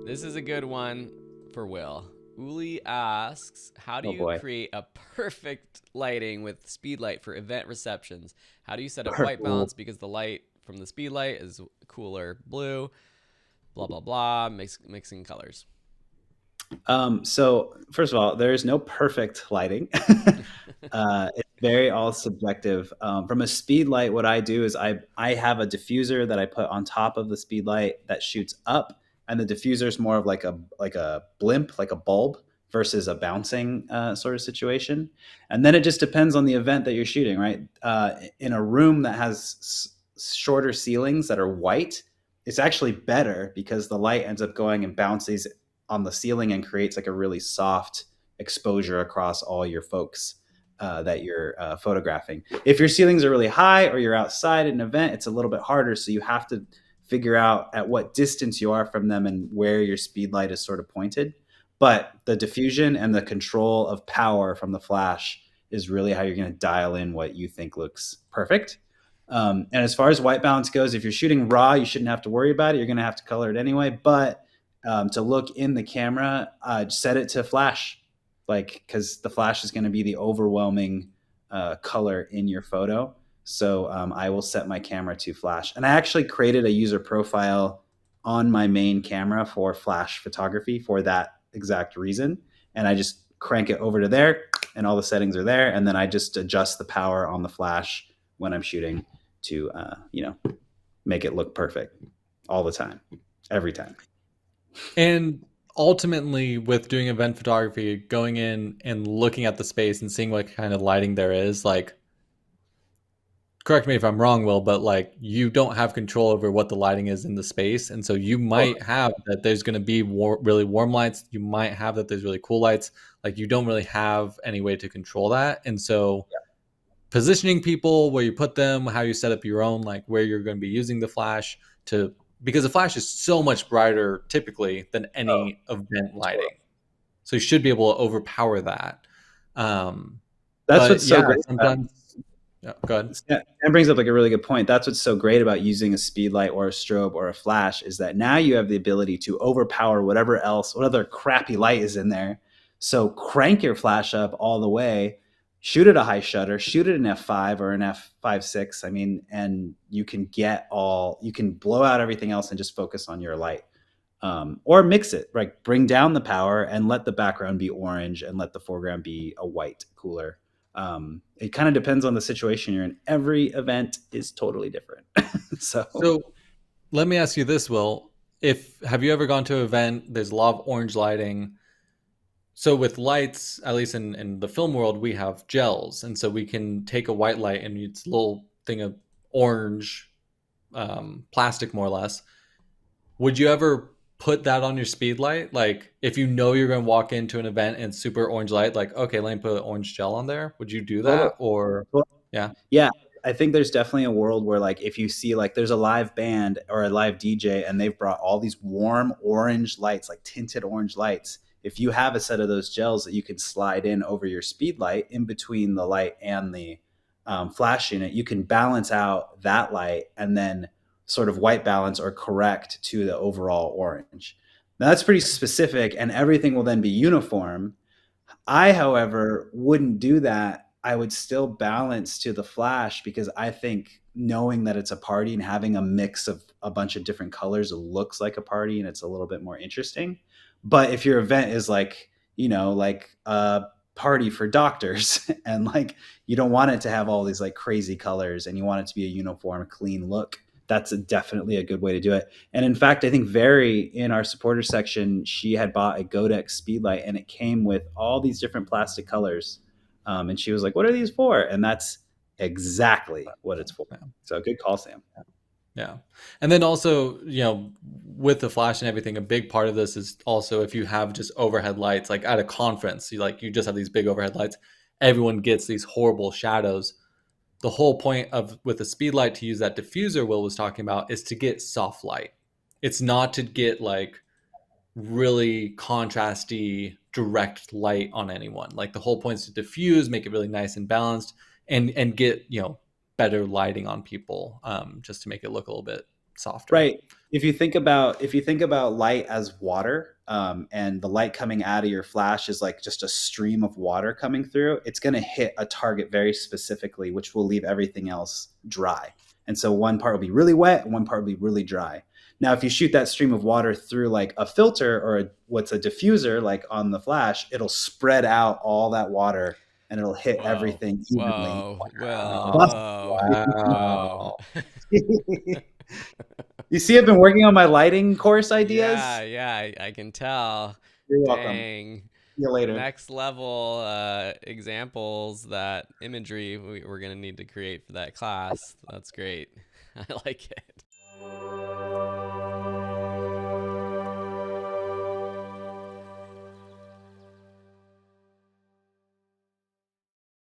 This is a good one for Will. Uli asks, how do Oh you boy. create a perfect lighting with Speedlight for event receptions? How do you set up white Purple. balance because the light from the Speedlight is cooler blue? Blah blah blah. Mixing colors. So first of all, there is no perfect lighting. It's very all subjective. From a speed light, what I do is I have a diffuser that I put on top of the speed light that shoots up, and the diffuser is more of like a blimp, like a bulb, versus a bouncing sort of situation. And then it just depends on the event that you're shooting, right? In a room that has shorter ceilings that are white, it's actually better because the light ends up going and bounces on the ceiling and creates like a really soft exposure across all your folks that you're photographing. If your ceilings are really high or you're outside at an event, it's a little bit harder. So you have to figure out at what distance you are from them and where your speed light is sort of pointed. But the diffusion and the control of power from the flash is really how you're going to dial in what you think looks perfect. And as far as white balance goes, if you're shooting raw, you shouldn't have to worry about it. You're going to have to color it anyway. But to look in the camera, set it to flash, like because the flash is going to be the overwhelming color in your photo. So I will set my camera to flash, and I actually created a user profile on my main camera for flash photography for that exact reason. And I just crank it over to there, and all the settings are there, and then I just adjust the power on the flash when I'm shooting to make it look perfect all the time, every time. And ultimately, with doing event photography, going in and looking at the space and seeing what kind of lighting there is, like, correct me if I'm wrong, Will, but like, you don't have control over what the lighting is in the space. And so you might have that there's going to be really warm lights. You might have that there's really cool lights. Like, you don't really have any way to control that. And so, positioning people, where you put them, how you set up your own, like where you're going to be using the flash to, because the flash is so much brighter typically than Oh, any event totally. lighting. So you should be able to overpower that. Um, That's but what's so yeah, great about sometimes, yeah, go ahead. yeah, that brings up like a really good point. That's what's so great about using a speed light or a strobe or a flash is that now you have the ability to overpower whatever else, what other crappy light is in there. So crank your flash up all the way, shoot at a high shutter, shoot at an f5 or an f5.6. I mean, and you can blow out everything else and just focus on your light. Or mix it, like bring down the power and let the background be orange and let the foreground be a white cooler. It kind of depends on the situation you're in. Every event is totally different. So So let me ask you this, Will. If have you ever gone to an event? There's a lot of orange lighting. So with lights, at least in the film world, we have gels, and so we can take a white light and it's a little thing of orange plastic, more or less. Would you ever put that on your speed light? Like, if you know you're going to walk into an event and it's super orange light, like, okay, let me put orange gel on there. Would you do totally. that? Or, Well, yeah. yeah, I think there's definitely a world where like if you see like there's a live band or a live DJ and they've brought all these warm orange lights, like tinted orange lights. If you have a set of those gels that you can slide in over your speed light in between the light and the flash unit, you can balance out that light and then sort of white balance or correct to the overall orange. Now that's pretty specific, and everything will then be uniform. I, however, wouldn't do that. I would still balance to the flash because I think knowing that it's a party and having a mix of a bunch of different colors looks like a party and it's a little bit more interesting. But if your event is like, like a party for doctors and like you don't want it to have all these like crazy colors and you want it to be a uniform, clean look, that's definitely a good way to do it. And in fact, I think Very in our supporter section, she had bought a Godex Speedlight and it came with all these different plastic colors. And she was like, "What are these for?" And that's exactly what it's for. Yeah. So good call, Sam. Yeah. And then also, with the flash and everything, a big part of this is also if you have just overhead lights, like at a conference, you just have these big overhead lights, everyone gets these horrible shadows. The whole point of with the speed light to use that diffuser Will was talking about is to get soft light. It's not to get like really contrasty direct light on anyone. Like, the whole point is to diffuse, make it really nice and balanced, and get better lighting on people, just to make it look a little bit softer. Right. if you think about light as water, and the light coming out of your flash is like just a stream of water coming through, it's going to hit a target very specifically, which will leave everything else dry. And so one part will be really wet and one part will be really dry. Now, if you shoot that stream of water through like a filter or what's a diffuser, like on the flash, it'll spread out all that water and it'll hit Whoa. everything evenly. Whoa. Well, Oh, whoa. wow. You see, I've been working on my lighting course ideas. Yeah, I can tell. You're welcome. Dang. See you later. Next level examples, that imagery we're going to need to create for that class. That's great. I like it.